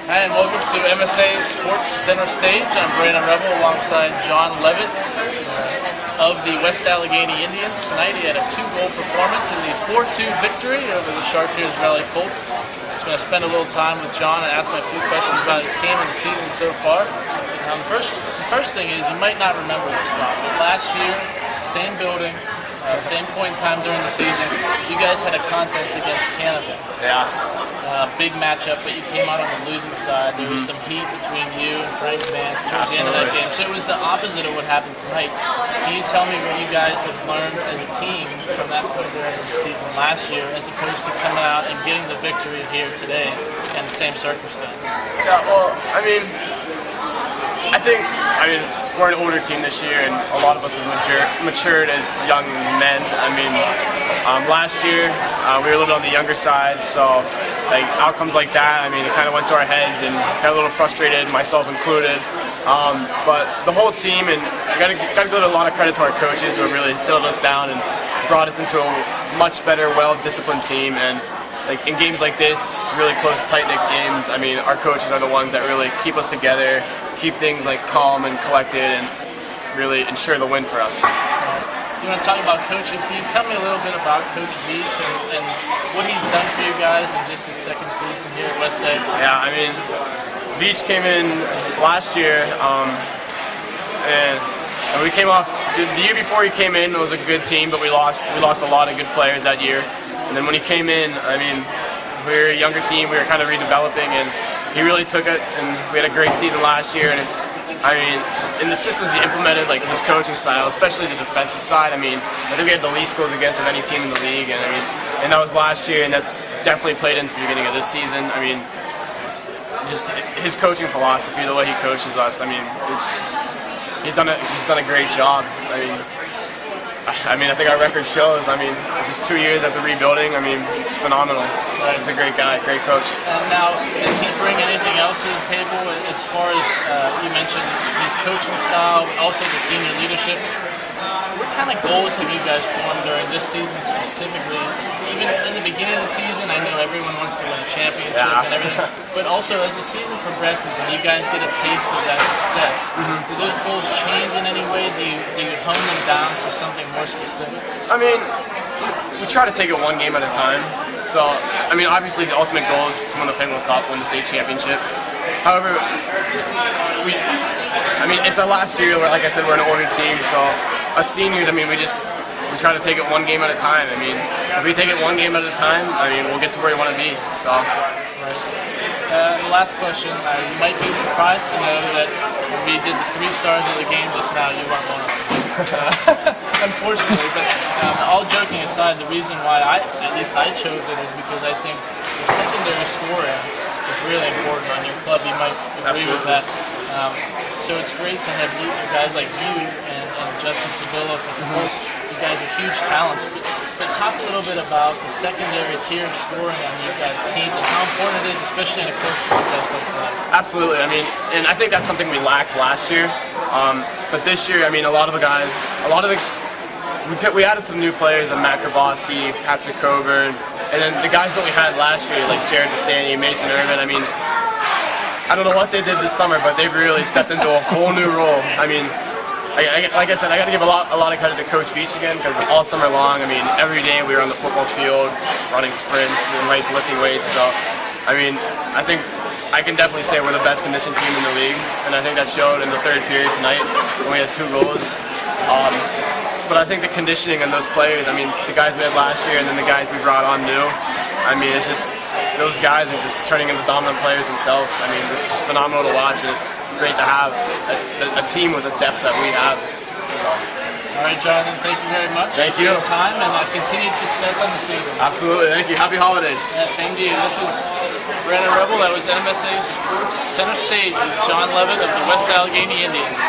Hi, and welcome to MSA Sports Center Stage. I'm Brandon Rebel alongside John Levitt of the West Allegheny Indians. Tonight he had a 2-goal performance in the 4-2 victory over the Chartiers Valley Colts. Just going to spend a little time with John and ask him a few questions about his team and the season so far. The first thing is, you might not remember this spot, but last year, same building, same point in time during the season, you guys had a contest against Canada. Yeah. Big matchup, but you came out on the losing side. There was some heat between you and Frank Vance towards the end of that game. So it was the opposite of what happened tonight. Can you tell me what you guys have learned as a team from that point during the season last year, as opposed to coming out and getting the victory here today in the same circumstance? Yeah, well, I think we're an older team this year, and a lot of us have matured as young men. Last year we were a little bit on the younger side, so outcomes like that, it kind of went to our heads and got a little frustrated, myself included. But the whole team, and I got to give a lot of credit to our coaches who have really settled us down and brought us into a much better, well-disciplined team. And in games like this, really close, tight-knit games, our coaches are the ones that really keep us together, keep things calm and collected, and really ensure the win for us. You want to talk about coaching? Can you tell me a little bit about Coach Veach and what he's done for you guys in just his second season here at West Egg? Yeah, Veach came in last year, and we came off the year before he came in. It was a good team, but we lost a lot of good players that year. And then when he came in, we were a younger team. We were kind of redeveloping, and he really took it. And we had a great season last year. And in the systems he implemented, his coaching style, especially the defensive side. I think we had the least goals against of any team in the league, and that was last year, and that's definitely played into the beginning of this season. Just his coaching philosophy, the way he coaches us. He's done a great job. I think our record shows. Just 2 years after rebuilding, it's phenomenal. So he's a great guy, great coach. Now, does he bring anything else to the table as far as you mentioned his coaching style, also the senior leadership? What kind of goals have you guys formed during this season specifically? Even in the beginning of the season, I know everyone wants to win a championship and everything, but also as the season progresses and you guys get a taste of that success, do those goals change in any way? Do you hone them down to something more specific? We try to take it one game at a time. So, obviously the ultimate goal is to win the Penguin Cup, win the state championship. However, it's our last year. Like I said, we're an older team, so us seniors, we try to take it one game at a time. If we take it one game at a time, we'll get to where we want to be. So. The last question, you might be surprised to know that when we did the 3 stars of the game just now, you weren't one of them. Unfortunately, but all joking aside, the reason why at least I chose it is because I think the secondary scoring is really important on your club. You might agree with that. So it's great to have guys like you and Justin Sevilla from the Colts. You guys are huge talents. But talk a little bit about the secondary tier scoring on you guys' team and how important it is, especially in a close contest like tonight. Absolutely. And I think that's something we lacked last year. But this year, we added some new players, Matt Grabowski, Patrick Coburn, and then the guys that we had last year, like Jared DeSanti, Mason Irvin. I don't know what they did this summer, but they've really stepped into a whole new role. Like I said, I got to give a lot of credit to Coach Veach again, because all summer long, every day we were on the football field, running sprints and lifting weights. So, I think I can definitely say we're the best conditioned team in the league, and I think that showed in the third period tonight when we had 2 goals. But I think the conditioning on those players, the guys we had last year and then the guys we brought on new, it's just, those guys are just turning into dominant players themselves. It's phenomenal to watch, and it's great to have a team with the depth that we have. So. All right, Jonathan, thank you very much for your time and continued success on the season. Absolutely, thank you. Happy holidays. Yeah, same to you. This was Brandon Rebel. That was MSA Sports Center Stage with John Levitt of the West Allegheny Indians.